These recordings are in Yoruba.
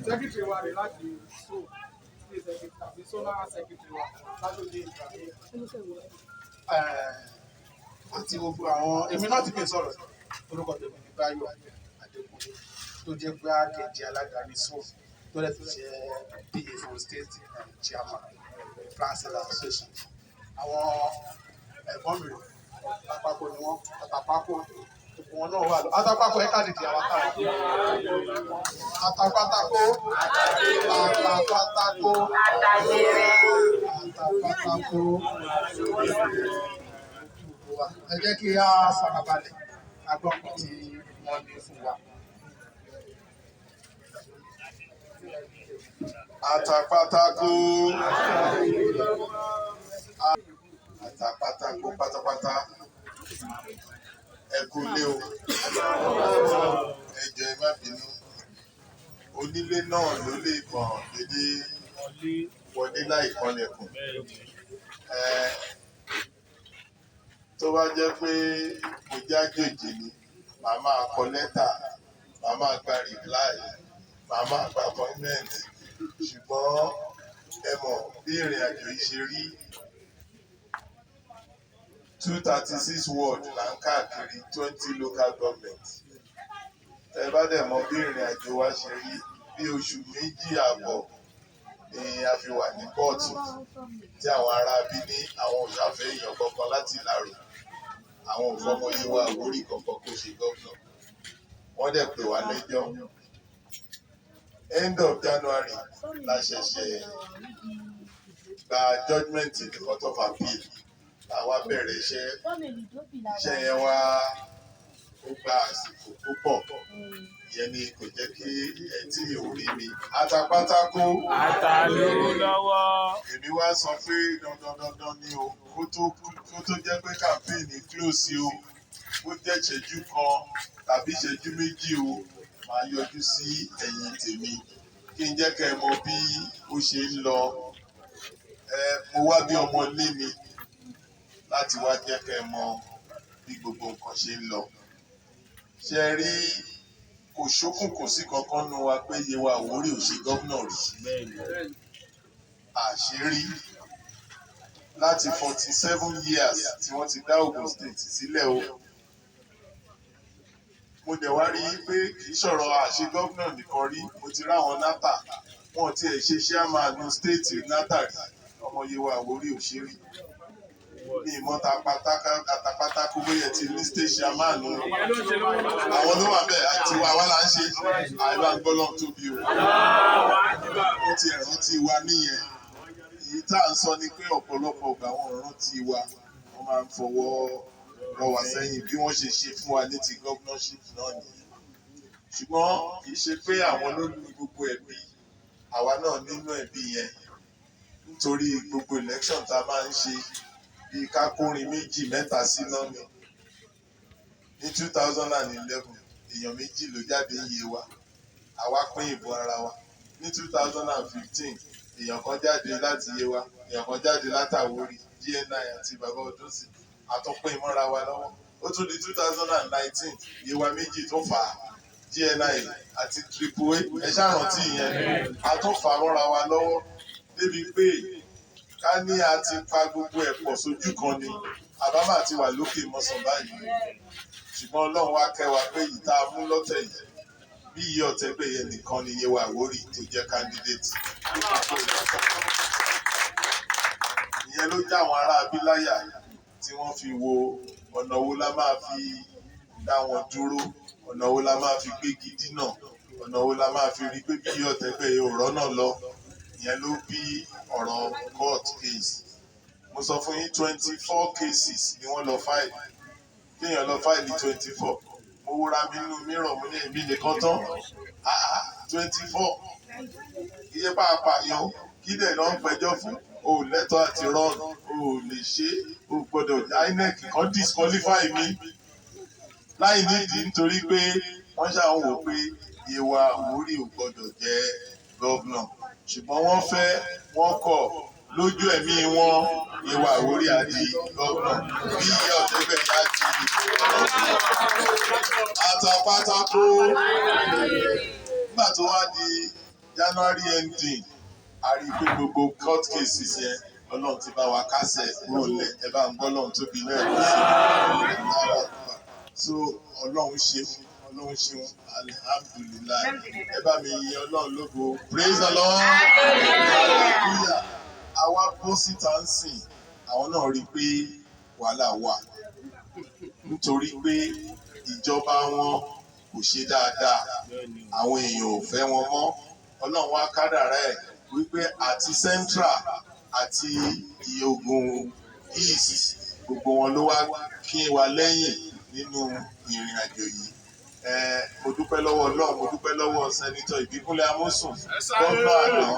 Secretary wa rẹ̀ láti Zonal Secretary wa látòdì àti gbogbo àwọn èmi náà ti pè sọ̀rọ̀ orúkọ tèmi ní Báyọ̀ Adékúnlé tó jẹ́ pé àkejì alága ní SOF tó lè fi ṣe PA for state chairman France association. Àwọn ẹ̀gbọ́n mi Atapatako ni wọ́n Atapatako gbogbo wọn náà wà lọ Atapatako ẹ̀ka dìde àwọn táwọn Atapatako ẹ jẹ́ kí a farabalẹ̀ agbọ́pọ̀ tí wọ́n ní fún wa. Atapatako Atapatako pátápátá ẹ kú lé o ẹ jọ̀ọ́ ẹ má bínú onílé náà ló lè kàn dédé wọlé láì kanlẹ̀kùn tó bá jẹ́ pé mo jájòjì ni màá máa kọ lẹ́tà màá máa gba rìpláì màá máa gba apọ́ímẹ́ǹtì ṣùgbọ́n ẹ mọ̀ bí ìrìn àjò yìí ṣe rí 236 ward là ń káàkiri 20 local government ẹ bá dẹ̀ mọ̀ bí ìrìn àjò wa ṣe rí bí oṣù méjì àbọ̀ ni a fi wà ní kóòtù tí àwọn ará bí ní àwọn òṣàfẹ́ èèyàn kankan láti Ìlárò àwọn òfọmọ Yewa-Awori kankan kó ṣe gómìnà wọ́n dẹ̀ pè wá lẹ́jọ́ end of January la ṣẹ̀ṣẹ̀ gba judgement in the court of appeal làwa bẹ̀rẹ̀ iṣẹ́ yẹn wá ó gba àsìkò púpọ̀ ìyẹn ni kò jẹ́ kí ẹ tí ò rí mi Atapatako àtàlówó lọ́wọ́. Èmi wá sọ pé dandan ni o kó tó jẹ́ pé kàmpéènì close o ó jẹ́ ìṣẹ́jú kan tàbí ìṣẹ́jú méjì o máa yọjú sí ẹ̀yìn tèmi kí n jẹ́ kẹ́ ẹ mọ bí ó ṣe ń lọ mo wá bí ọmọ ilé mi láti wá jẹ́ kẹ́ ẹ mọ bí gbogbo nǹkan ṣe ń lọ ṣe rí kò ṣókùn kò sí kankan nu wa pé Yewa-Awori ò ṣe gómìnà rí àṣírí láti 47 years tí wọ́n ti dá Ogun State sílẹ̀ o mo dẹ̀ wá rí i pé kì í ṣọ̀rọ̀ àṣẹ gómìnà nìkan rí mo ti ráwọn nátà wọn ti ẹ̀ ṣe chairman state nátà rí ọmọ Yewa-Awori ò ṣe rí ní ìmọ̀ta Atapatako bóyá ti ní state chairman àwọn ló wà bẹ́ẹ̀ àti wa là ń ṣe àìbá ń gbọ́lọ́ tóbi o wọ́n ti rántí wa níyẹn èyí tá à ń sọ ni pé ọ̀pọ̀lọpọ̀ ọgbà wọn rántí wa wọ́n máa ń fọwọ́ rọ wá sẹ́yìn bí wọ́n ṣe ṣe fún wa ní ti governorship náà nìyẹn ṣùgbọ́n kì í ṣe pé àwọn ló ní gbogbo ẹ̀bi àwa náà nínú ẹ̀bi yẹn nítorí gbogbo election tá a máa ń ṣe bíi kákórin méjì mẹ́ta sí náà ni ní 2011 èèyàn méjì ló jáde ń yé wa àwa pín ìbò ara wa ní 2015 èèyàn kan jáde láti Yewa èèyàn kan jáde láti Àwórì GNI àti bàbá Odúnsì àtúnpín ìmọ̀ra wa lọ́wọ́ ó tún di 2019 Yewa méjì tó fà á GNI àti AAA ẹ ṣàrántí ìyẹn àtúnfà mọ́ra wa lọ́wọ́ débi pé ká ní a ti pa gbogbo ẹ̀ pọ̀ sójú kan ni àbámà ti wà lókè mọ́sán báyìí ṣùgbọ́n Ọlọ́run wá kẹ́ wa pé yìí tá a mú lọ́tẹ̀ yìí bí iye ọ̀tẹ́gbẹ̀ yẹn nìkan ni Yewa-Awori tó jẹ́ candidate ìyẹn ló já àwọn ará abíláyà tí wọ́n fi wo ọ̀nà wo la máa fi dá wọn dúró ọ̀nà wo la máa fi gbégi dínà ọ̀nà wo la máa fi rí pé bí iye ọ̀tẹ́gbẹ̀ yẹn ò rọ́nà lọ ìyẹn ló bí ọ̀rọ̀ court case mo sọ fún yín 24 cases ni wọ́n lọ fáìlì kéèyàn lọ fáìlì 24 mo wúra mi nínú mìíràn mo ní èmi nìkan tán 24 iye pàápàá yan kí dẹ̀ lọ ń pẹjọ́ fún o lẹ́tọ̀ọ́ àti run o lè ṣe o gbọ́dọ̀ INEC kan disqualify mi láì nídìí nítorí pé wọ́n ṣàwọn wò pé Yewa-Awori ò gbọ́dọ̀ jẹ́ gọ́vnà ṣùgbọ́n wọ́n fẹ́ wọ́n kọ̀ lójú ẹ̀mí wọn Yewa-Awori àti gọ́vnà bí iye ọ̀tẹ́gbẹ̀ yá ti Atapatako. Nígbà tó wá di January ending, a rí i pé gbogbo court cases yẹn Ọlọ́run ti bá wa kásẹ̀ kúrò lẹ̀ ẹ bá ń gbọ́ Ọlọ́run tóbi lẹ́ẹ̀kan so Ọlọ́run ṣeun alhamdulilayi ẹ bá mi yin Ọlọ́run lógo praise the Lord hallelujah àwa bọ́ síta ń sìn àwọn náà rí i pé wàhálà wà nítorí pé ìjọba wọn kò ṣe dáadáa àwọn èèyàn ò fẹ́ wọn mọ́ Ọlọ́run wá kádàrá ẹ̀ wípé àti central àti Ògùn east gbogbo wọn ló wá kí wa lẹ́yìn nínú ìrìn àjò yìí mo dúpẹ́ lọ́wọ́ Ọlọ́run mo dúpẹ́ lọ́wọ́ sẹ́nitọ́ Ìbíkúnlé Amósùn gómìnà àná mo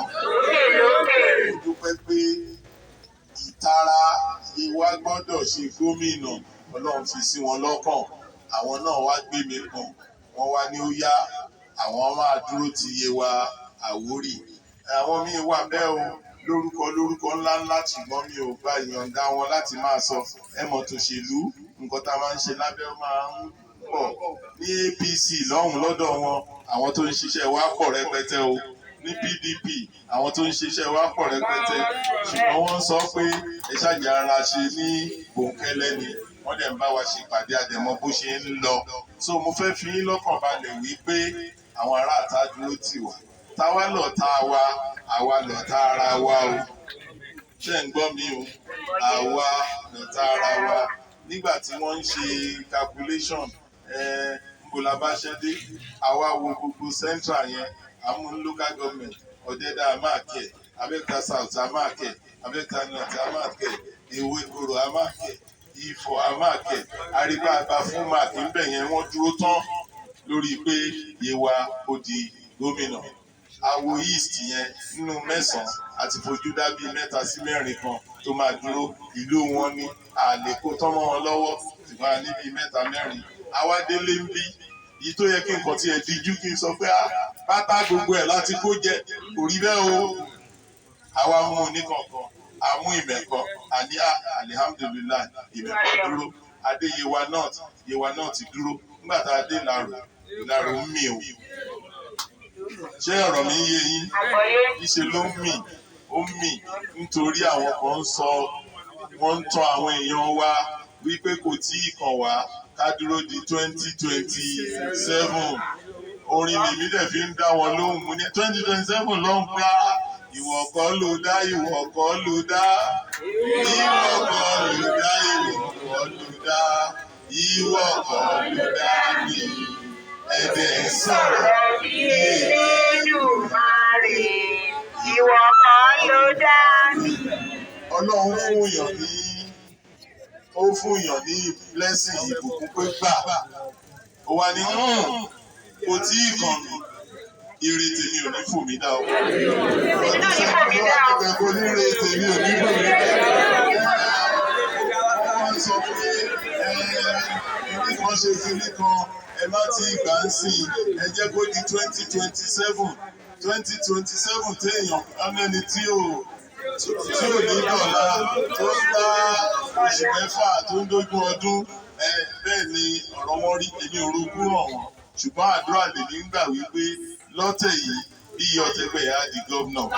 dúpẹ́ pé ìtara Yewa gbọ́dọ̀ ṣe gómìnà Ọlọ́run fi sí wọn lọ́kàn àwọn náà wá gbé mi kàn wọ́n wá ní ó yá àwọn máa dúró ti Yewa-Awori àwọn míì wà bẹ́ẹ̀ o lórúkọ ńláńlá ṣùgbọ́n mi ò gba ìyọ̀ǹda wọn láti máa sọ ẹmọ tòṣèlú nǹkan tá a máa ń ṣe lábẹ́ máa ń pọ̀ ní APC lọ́hùn lọ́dọ̀ wọn àwọn tó ń ṣiṣẹ́ wa pọ̀ rẹpẹtẹ o ní PDP àwọn tó ń ṣiṣẹ́ wa pọ̀ rẹpẹtẹ ṣùgbọ́n wọ́n sọ pé ẹ ṣàjà ara ṣe ní bòńkẹ́lẹ́ ni wọ́n dẹ̀ ń bá wa ṣe ìpàdé àdẹ̀mọ́ bó ṣe ń lọ so mo fẹ́ fi yín lọ́kàn balẹ̀ wí pé àwọn aráàta dúró tì wá táwa lọ̀tá wa àwa lọ̀tá ara wa o ṣé ń gbọ́ mi o àwa lọ̀tá ara wa nígbà tí wọ́n ń ṣe calculation mbolabaṣẹ́dé àwa wo gbogbo central yẹn àmú local government ọ̀dẹ́dà amáàkẹ́ Abẹ́òkúta south amáàkẹ́ Abẹ́òkúta north amáàkẹ́ Èwo Ìgbòrò amáàkẹ́ Ifọ̀ amáàkẹ́ àríwá àgbà fún máàkì ń bẹ̀ yẹn wọ́n dúró tán lórí pé Yewa ó di gómìnà àwo east yẹn nínú mẹ́sàn-án àti fojú dá bíi 3 sí 4 kan tó máa dúró ìlú wọn ní àlè kó tán mọ́ wọn lọ́wọ́ ṣùgbọ́n a ní bíi 3 4 àwa délé ń bí yìí tó yẹ kí nǹkan tiẹ̀ díjú kí n sọ pé pátá gbogbo ẹ̀ láti kó jẹ kò rí bẹ́ẹ̀ o àwa mú un ní kọ̀ọ̀kan àmú ìmẹ̀kọ àní alihamdulilayi ìmẹ̀kọ dúró adé Yewa North dúró nígbà tá a dé Ìlàrò ń mì o ṣé ọ̀rọ̀ mi yé yín ìṣe ló ń mì ó ń mì nítorí àwọn kan ń sọ wọ́n ń tàn àwọn èèyàn wa wípé kò tí ì kàn wá ká dúró di 2027 orin lèmi dẹ̀ fi ń dá wọn lóhùn mú ní 2027 ló ń pa ìwọ kọ́ ló dá ìwọ kọ́ ló dá ìwọ kọ́ ló dá ìwọ kọ́ ló dá ìwọ kọ́ ló dá mi ẹ̀dẹ̀ sọ̀rọ̀ bí Elédùmarè ìwọ kọ́ ló dá mi. Ọlọ́run fún yàn ní blessing ìbùkún pé gbà ó wá ní kò tí ì kàn mí ire tèmi ò ní fò mí dá o. Ọdún sẹ́kùn ló wà níbẹ̀ kó ní ire tèmi ò ní fò mí dá. Wọ́n máa ń sọ pé ìdí kan ṣe kiri kan ẹ má ti gbà ń sìn ẹ jẹ́ kó di 2027 téèyàn ọmọnì tí ò ní dọ̀la tó ń dá oṣù 6 tó ń dógún ọdún bẹ́ẹ̀ ni ọ̀rọ̀ wọn rí èmi orogún ràn wọ́n ṣùgbọ́n àdúrà lèmi ń gbà wípé lọ́tẹ̀ yìí bí Ọ̀tẹ̀gbẹ́ yà á di gómìnà. Ojú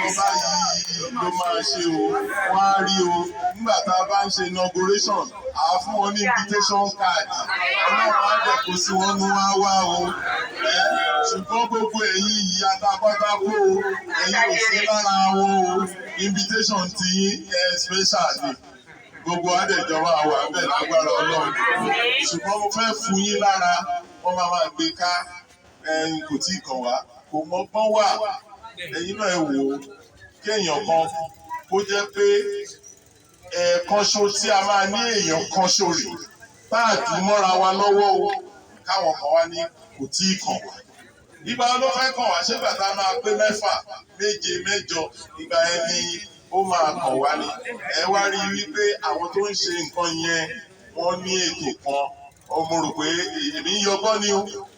wọn báyìí ló máa ṣe o wọ́n á rí o nígbà tá a bá ń ṣe inauguration à á fún wọn ní invitation card Ọlọ́run á dẹ̀ kó sí wọn ní wá wá o ṣùgbọ́n gbogbo ẹ̀yin yìí Atapatako ẹ̀yin ò sí lára wọn o invitation ti yín special ni gbogbo adẹ̀jọba àwọn abẹ́ lágbára Ọlọ́run ṣùgbọ́n mo fẹ́ fún yín lára wọ́n máa gbé ká kò tí ì kàn wá kò mọ́gbọ́n wà ẹ̀yin náà ẹ wò ó kéèyàn kan kó jẹ́ pé ẹ̀ẹ̀kan ṣo tí a máa ní èèyàn kan ṣo rè bá a dùn mọ́ra wa lọ́wọ́ o káwọn kan wá ní kò tí ì kàn wá ìgbà ló fẹ́ kàn wá ṣégbà tá a máa pé 6 7 8 ìgbà yẹn ni ó máa kàn wá ní ẹ wá rí i wípé àwọn tó ń ṣe nǹkan yẹn wọ́n ní ètò kan mo rò pé èmi ń yọgbọ́n ni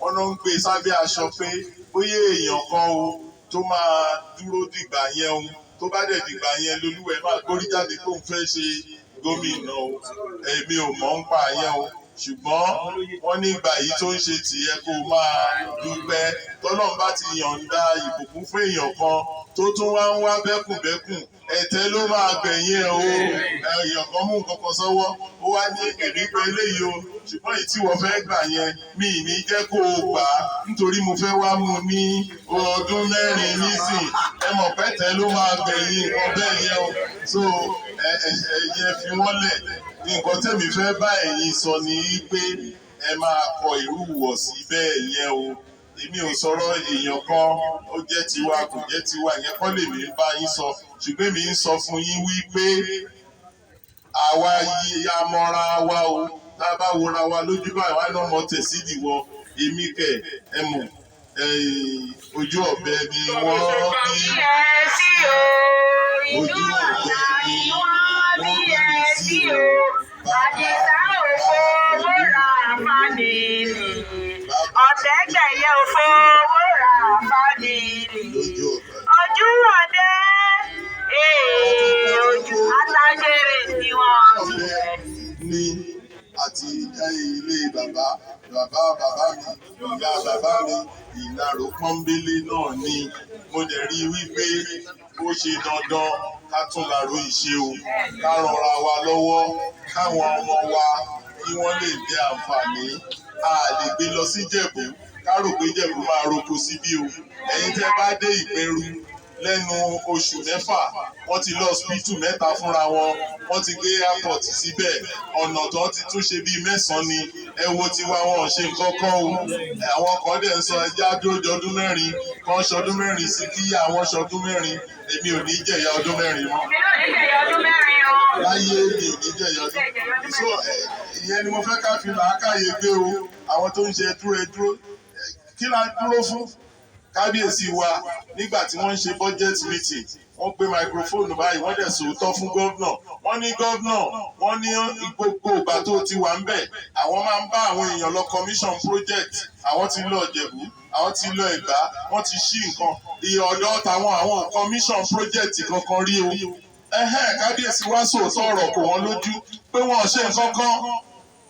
wọ́n ló ń gbé sábẹ́ aṣọ pé bóyá èèyàn kan o tó máa dúró dìgbà yẹn o tó bá dẹ̀ dìgbà yẹn lolúwẹ̀ máa gbórí jáde pé òun fẹ́ ṣe gómìnà o èmi ò mọ̀ ń pa yẹn o ṣùgbọ́n wọ́n ní ìgbà yìí tó ń ṣe tìyẹ kó máa dúpẹ́ tọ́lọ́run bá ti yọ̀ǹda ìbùkún fún èèyàn kan tó tún wá ń wá bẹ́kùnbẹ́kùn ẹ̀tẹ́ ló máa gbẹ̀yìn ẹ̀ o èèyàn kan mú nǹkan kan sọ́wọ́ ó wá ní èmi pé eléyìí o ṣùgbọ́n èyí tí wọ́n fẹ́ gbà yẹn mi ì ní jẹ́ kó o gbà á nítorí mo fẹ́ wá mú ní ọdún 4 nísìn ẹ mọ̀ pẹ́tẹ́ ló máa gbẹ̀yìn nǹkan bẹ́ẹ̀ yẹn o so ẹ̀yẹ fi wọ́n lẹ̀ nǹkan tẹ̀mí fẹ́ bá ẹ̀yin sọ ni pé ẹ máa kọ irú ìwọ̀sí bẹ́ẹ̀ yẹn o èmi ò sọ̀rọ̀ èèyàn kan ó jẹ́ tiwa kò jẹ́ tiwa yẹn kọ́ lèmi bá yín sọ ṣùgbọ́n mi ń sọ fún yín wípé àwa yìí amọ̀ra wa o tá a bá wora wa lójú báyìí wá náà mọ tẹ̀sídìwọ̀ èmi kẹ̀ ẹ mọ̀ ojú ọ̀bẹ ni wọ́n bí ojú ọ̀bẹ ni wọ́n bí sí o Àdìsá òfò owó ra àfàdìlì. Ọ̀tẹ̀gbẹ̀yẹ òfò owó ra àfàdìlì. Ojú ọ̀dẹ ojú alágbèrè ni wọ́n ní àti ilé bàbá mi ìyá bàbá mi ìlàró pọ́nbélé náà ni mo dẹ̀ rí wípé ó ṣe dandan ká tún làró ìṣe o ká rọra wa lọ́wọ́ káwọn ọmọ wa kí wọ́n lè jẹ àǹfààní a lè gbé lọ sí Ìjẹ̀bú ká rò pé Ìjẹ̀bú máa roko síbí o ẹ̀yin tẹ́ bá dé Ìpẹ́rù lẹ́nu oṣù 6 wọ́n ti lọ hospital 3 fúnra wọn wọ́n ti gbé airport síbẹ̀ ọ̀nà tó ti tún ṣe bíi 9 ni ẹ wo tiwa wọn ò ṣe nǹkan kan o àwọn kan dẹ̀ ń sọ ẹjẹ́ àdójọ ọdún 4 kan ṣọdún 4 sí kí àwọn ṣọdún 4 èmi ò ní jẹ̀yà ọdún 4 mọ́. láyé mi ò ní jẹ̀yà ọdún so ìyẹn ni mo fẹ́ ká fi làákàyè gbé o àwọn tó ń ṣe dúró kí la dúró fún kábíyèsí wa nígbà tí wọ́n ń ṣe budget meeting wọ́n gbé microphone báyìí wọ́n dẹ̀ sòótọ́ fún gómìnà wọ́n ní gómìnà wọ́n ní gbogbo ìgbà tó ti wà ń bẹ̀ àwọn máa ń bá àwọn èèyàn lọ commission project àwọn ti lọ Ìjẹ̀bú àwọn ti lọ Ẹ̀gbá wọ́n ti ṣí nǹkan iye ọ̀dọ́ táwọn àwọn commission project kankan rí o kábíyèsí wa sòótọ́ ọ̀rọ̀ kò wọ́n lójú pé wọ́n ṣe nǹkan kan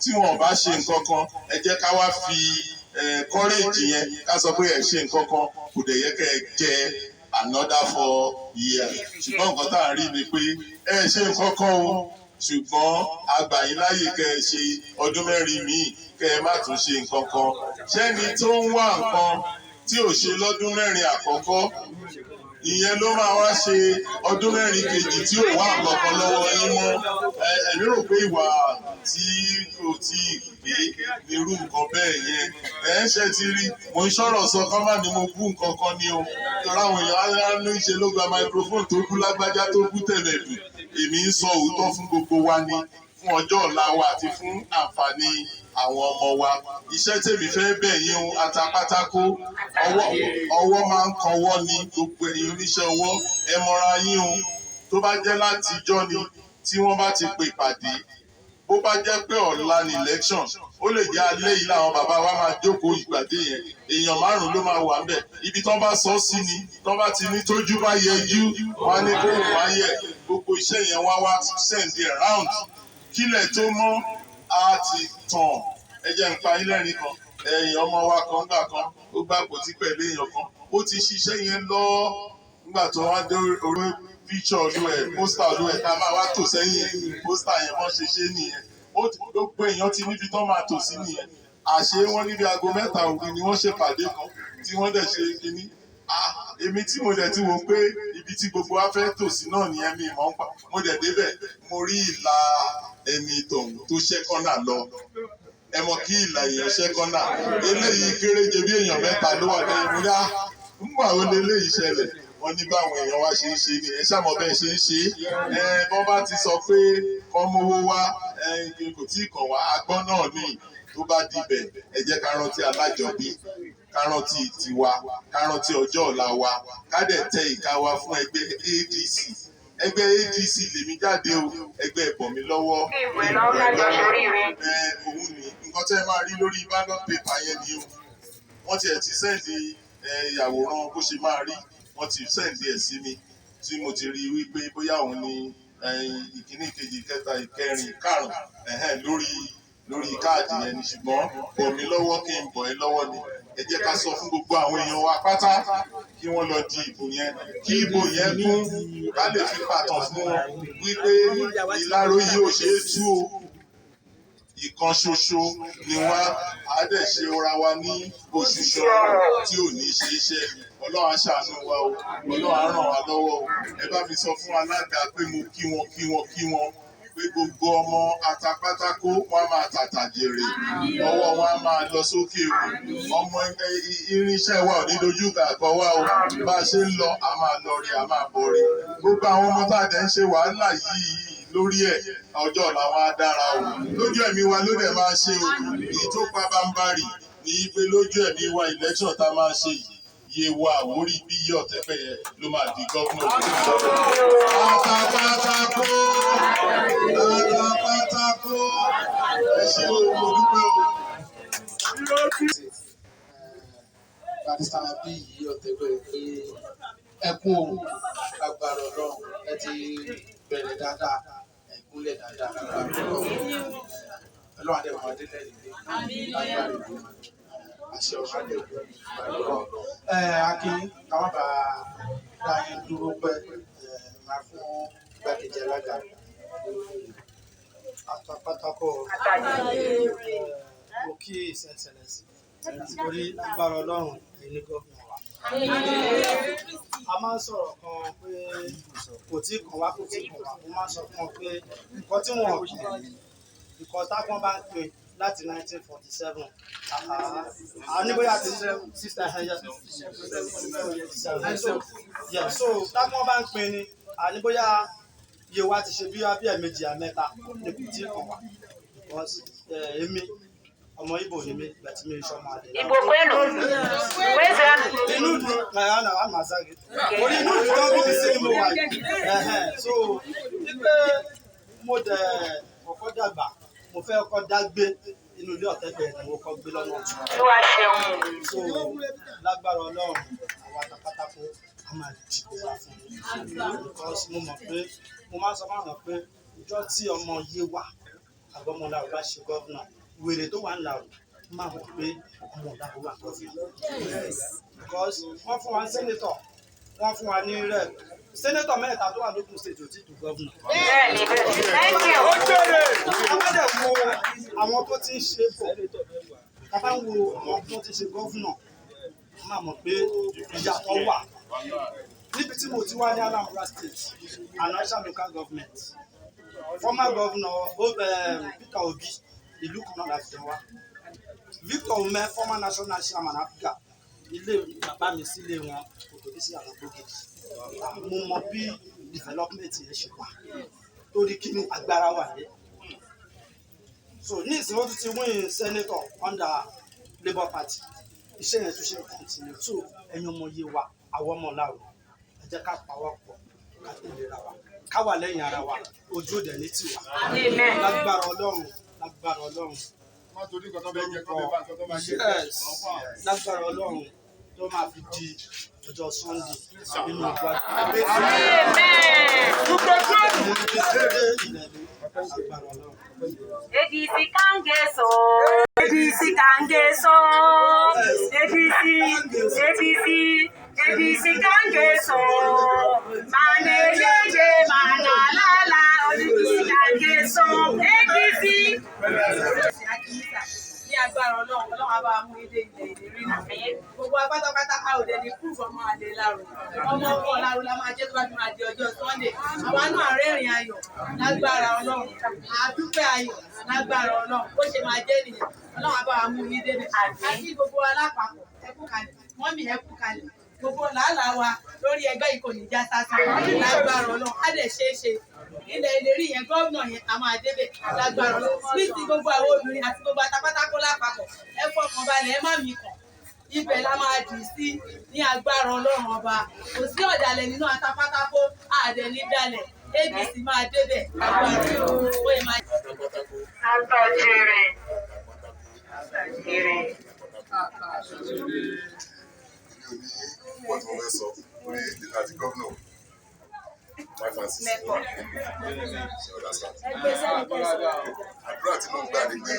tí wọ́n bá ṣe nǹkan kan ẹ jẹ́ ká wá fi courage yẹn ká sọ pé ẹ ṣe nǹkan kan kò dẹ̀ yẹ kẹ́ ẹ jẹ another 4 years ṣùgbọ́n nǹkan tá à ń rí ni pé ẹ ṣe nǹkan kan o ṣùgbọ́n àgbà yín láyè kẹ́ ẹ ṣe ọdún 4 míì kẹ́ ẹ má tún ṣe nǹkan kan ṣẹ́ni tó ń wá nǹkan tí ò ṣe lọ́dún 4 àkọ́kọ́ ìyẹn ló máa wá ṣe ọdún 4 kejì tí ò wá nǹkan kan lọ́wọ́ yín mọ́ ẹ̀mí rò pé ìwà tí kò tí ì gbé nírú nǹkan bẹ́ẹ̀ yẹn ṣe ti rí mo ń sọ̀rọ̀ sọ kọ́ má ni mo bú nǹkan kan ni o torí àwọn èèyàn ló ń ṣe ló gba microphone tó kú lágbájá tó kú tẹ̀lẹ̀dù èmi ń sọ òótọ́ fún gbogbo wa ni fún ọjọ́ ọ̀la wa àti fún àǹfààní àwọn ọmọ wa iṣẹ́ tèmi fẹ́ bẹ̀ yín o Atapatako ọwọ́ máa ń kanwọ́ ni gbogbo ẹ̀yin oníṣẹ́ ọwọ́ ẹ mọra yín o tó bá jẹ́ látijọ́ ni tí wọ́n bá ti pè pàdé bó bá jẹ́ pé ọ̀la ni election ó lè jẹ́ alẹ́ yìí làwọn bàbá wa máa jókòó ìpàdé yẹn èèyàn 5 ló máa wà ń bẹ̀ ibi tán bá sọ sí ni tán bá ti ní tójú bá yẹjú wọn á ní kó wọ́n á yẹ gbogbo iṣẹ́ yẹn wá send it round kílẹ̀ tó mọ́ á ti tàn ẹ jẹ́ n pa yín lẹ́rìn kan ẹ̀yìn ọmọ wa kan gbà kan ó gbà pòtí pẹ̀lú èèyàn kan ó ti ṣiṣẹ́ yẹn lọ nígbà tó wá dé orí picture ọdún ẹ̀ pósítà ọdún ẹ̀ ká máa wá tò sẹ́yìn pósítà yẹn wọ́n ṣe nìyẹn gbogbo èèyàn ti níbi tán máa tò sí nìyẹn àṣé wọ́n níbi aago 3 òru ni wọ́n ṣèpàdé kan tí wọ́n dẹ̀ ṣe kínní èmi tí mo dẹ̀ ti wò pé ibi tí gbogbo wa fẹ́ tò sí náà nìyẹn mi ìmọ̀ ń pa mo dẹ̀ débẹ̀ mo rí ìlà ẹni tọ̀hún tó ṣẹ́kọ́nà lọ ẹ mọ̀ kí ìlà èèyàn ṣẹ́kọ́nà eléyìí kéréje bí èèyàn 3 ló wà lẹ́yìn mo dá nígbà wo leléyìí ṣẹlẹ̀ wọ́n ní báwọn èèyàn wá ṣe ń ṣe ni ẹ ṣàmọ̀ bẹ́ẹ̀ ṣe ń ṣe bọ́n bá ti sọ pé kọ́ mówó wá kò tí ì kàn wá agbọ́n náà ní tó bá dibẹ̀ ẹ jẹ́ ká rántí alájọbí ká rántí tiwa ká rántí ọjọ́ ọ̀la wa ká dẹ̀ tẹ ìka wa fún ẹgbẹ́ ADC ẹgbẹ́ ADC lèmi jáde o ẹgbẹ́ ẹ̀bọ̀n mi lọ́wọ́ òun ni nǹkan tẹ́ ẹ máa rí lórí ballot paper yẹn ni o wọ́n tiẹ̀ ti sẹ́ǹdì ìyàwòrán bó ṣe máa rí wọ́n ti sẹ́ǹdì ẹ̀ sí mi tí mo ti rí wípé bóyá òun ni ìkíní kejì kẹta ìkẹrin karùn-ún lórí káàdì yẹn ni, ṣùgbọ́n bọ̀ mí lọ́wọ́ kí n bọ̀ ẹ́ lọ́wọ́ ni. Ẹ jẹ́ ká sọ fún gbogbo àwọn èèyàn wa pátá kí wọ́n lọ di ìbò yẹn, kí ìbò yẹn kún ká lè fi pàtàn fún wọn wípé Ìláró yìí ò ṣeé tú o. Ìkan ṣoṣo ni wá, á dẹ̀ ṣe ra wa ní òṣùṣọ́ tí ò ní ṣe iṣẹ́. Ọlọ́run á ṣàánú wa o, Ọlọ́run á ràn wá lọ́wọ́ o. Ẹ bá mi sọ fún alága pé mo kí wọn pé gbogbo ọmọ Atapatako wọn á máa tàtà jèrè, ọwọ́ wọn á máa lọ sókè o. Ọmọ irinṣẹ́ wa ò ní dojú àgọ́ wa o. Bá a ṣe ń lọ, a máa lọ rí, a máa bọ̀ rí. Gbogbo àwọn ọmọ tá a dẹ̀ ń ṣe wàhálà yìí lórí ẹ̀, ọjọ́ ọ̀la wọn á dára o. Lójú ẹ̀mí wa ló dẹ̀ máa ṣe o. Èyí tó pa bámbárì ní pé lójú ẹ̀mí wa election tá a máa ṣe yìí, Yewa-Awori bí iye ọ̀tẹ́fẹ̀yẹ ló máa di gọ́vnọ̀. Atapatako ẹ ṣe o, mo dúpẹ́ o. Barrister bí iye ọ̀tẹ́fẹ̀yẹ pé ẹkún ohun agbára Ọlọ́run ẹ ti bẹ̀rẹ̀ dáadáa, ẹ̀kúnlẹ̀ dáadáa agbára Ọlọ́run àdéhùn adélẹ̀ nílé agbára ìlú àṣẹ ọ̀rọ̀ àdéhùn akin káwọn bá dá yín dúró pẹ́ máa fún gbàkejì alága Atapatako mo kí His Excellency nítorí agbára Ọlọ́run èyí ní gómìnà wa. A máa ń sọ̀rọ̀ kan pé kò tí kàn wá kò tí kàn wá, mo máa ń sọ fún ọ pé nǹkan tí wọ́n kì í nǹkan táwọn bá ń pè láti 1947 àníbóyá ti ṣe 6 so táwọn bá ń pè ní àníbóyá iye wa ti ṣe bí ẹ̀ẹ̀mejì àmẹ́ta ní kò tí kàn wá because èmi ọmọ Ìgbò ni mi bẹ̀tí mi sọ máa dé. Ìgbò kwenu? Wẹ́sẹ̀ àná? Inú ìlú Nàìjíríà wà máa sáré. Orí inú ìlú tó bí mi sí ni mo wà yìí. So wípé mo dẹ̀ kọ́kọ́ dàgbà, mo fẹ́ kọ́ dágbé inú ilé ọ̀tẹ́gbẹ̀ ni mo kọ́ gbé lọ́nà ọ̀tún. Tí wàá ṣeun. So lágbára Ọlọ́run àwọn Atapatako a máa dìbò wá fún mi. Because mo mọ̀ pé mo máa sọ fún àwọn pé ìjọ tí ọmọ Yewa àgbọ̀mọ̀lá ò bá ṣe gọ́vnà, wèrè tó wà ń la máa mọ̀ pé ọmọ ọ̀dàbọ̀ wà gọ́vnà. Because wọ́n fún wa ní sẹ́nétọ̀, wọ́n fún wa ní rep. Sẹ́nétọ̀ mẹ́ta tó wà lókun state ò tí tó gọ́vnà. Bẹ́ẹ̀ni, thank you. Ká dẹ̀ wo àwọn tó ti ń ṣe bọ̀, ká bá ń wo àwọn tó ti ṣe gọ́vnà, máa mọ̀ pé ìyàtọ̀ wà. Níbi tí mo ti wá ní Anambra State, Anambra local government, former governor Peter Obi, ìlú kan náà láti jẹ wá. Victor Ume, former national chairman Africa, ilé bàbá mi sílé wọn kò tóbi sí àwọn gbòógèdì. Mo mọ bí development yẹn ṣe wà torí kí ni agbára wà yẹn. So ní ìsìn ó tún ti win senator under Labour Party, iṣẹ́ yẹn tún ṣe continue. So ẹ̀yin ọmọ Yewa, àwọn ọmọ Láwo, ẹ jẹ́ ká pawọ́ pọ̀ ká tẹ̀lé ra wa, ká wà lẹ́yìn ara wa, ojú òde ní tiwa. Lágbára Ọlọ́run, lágbára Ọlọ́run. Lágbára Ọlọ́run tó máa fi di ọjọ́ Sunday nínú ìgbà. ADC Kangeso, ADC Kangeso, ADC Kangeso, Manelele Manalala, ADC Kangeso, ADC. Ní agbára Ọlọ́run á bá mú èdè ilẹ̀ ìlérí náà. Gbogbo apátápátá a ò dẹ̀ ní proof ọmọ àlè Láró. Ọmọ ọkọ Láró la máa jẹ́ tó bá fi máa di ọjọ́ Sunday. Àwa náà rẹ́rìn ayọ̀ lágbára Ọlọ́run. Àdúpẹ́ ayọ̀ lágbára Ọlọ́run. Bó ṣe máa jẹ́ nìyẹn. Ọlọ́run á bá mú yín débẹ̀. Àti gbogbo alápapọ̀ ẹ kú kalẹ̀. Mọ́mì ẹ kú kalẹ̀. Gbogbo làálàá wa lórí ẹgbẹ́ yìí kò ní já sásán. Lágbára Ọlọ́run á dẹ̀ ṣeé ṣe. Ilẹ̀ ìlérí yẹn gómìnà yẹn a máa débẹ̀ lágbára Ọlọ́run. Ní ti gbogbo àwọn obìnrin àti gbogbo Atapatako lápapọ̀ ẹ fọkàn balẹ̀ ẹ má mi kàn. Ibẹ̀ la máa dì sí ní agbára Ọlọ́run ọba. Kò sí ọ̀dàlẹ̀ nínú Atapatako àdẹ̀ ní dalẹ̀. ADC máa débẹ̀ lágbára Ọlọ́run. Ó yẹ máa. Àtọ̀jẹ̀rẹ̀. Àtọ̀jẹ̀rẹ̀. Wọ́n ti wọ́n fẹ́ sọ orí ìdílé àti gómìnà. 5 and 6. Àdúrà tí mo ń gbà ní pé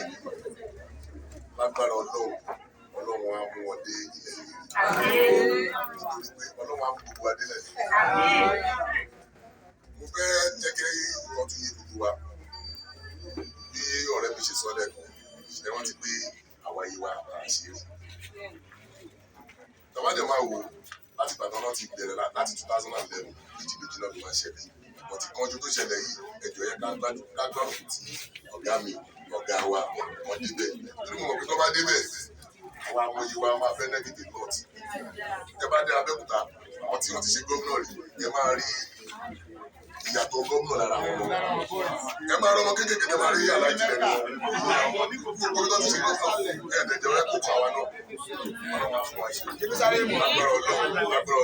lágbára Ọlọ́run á mú wọn dé ilẹ̀ yìí. Ọlọ́run á mú gbogbo wa délẹ̀. Mo fẹ́ jẹ́ kí nǹkan tún yé gbogbo wa. Bí ọ̀rẹ́ mi ṣe sọ lẹ́kọ̀ọ́, ṣe rántí pé àwa yìí wà á ṣe é. Tọ́wádìí máa wò láti Ìbàdàn náà ti bẹ̀rẹ̀ láti 2011 méjì náà ló máa ṣẹlẹ̀. Ọ̀tí kanjú tó ṣẹlẹ̀ yìí ẹjọ́ yẹn ká gbọ́dọ̀ tí ọ̀gá mi ọ̀gá wa wọ́n débẹ̀. Torí mo mọ̀ pé tó bá débẹ̀ àwọn àwọn yìí wa máa fẹ́ nẹ́gìdì nọ́ọ̀tì. Ẹ bá dé Abẹ́òkúta àwọn tí wọ́n ti ṣe gómìnà rí ẹ máa rí ìyàtọ̀ gómìnà lára àwọn ọmọ. Ẹ máa rọmọ kéékèèké ẹ máa rí aláìjì lẹ́nu wọn. Gbogbo tó ti ṣe gómìnà ẹ̀ẹ́dẹ̀jẹ̀ rẹ̀ kó kọ́ àwa náà. Ọlọ́run á fún wa ṣe. Agbára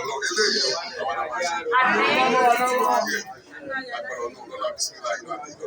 Ọlọ́run eléyìí àwọn náà máa ṣe. Agbára Ọlọ́run lọ́la bísímílà ìlú àti ìlú.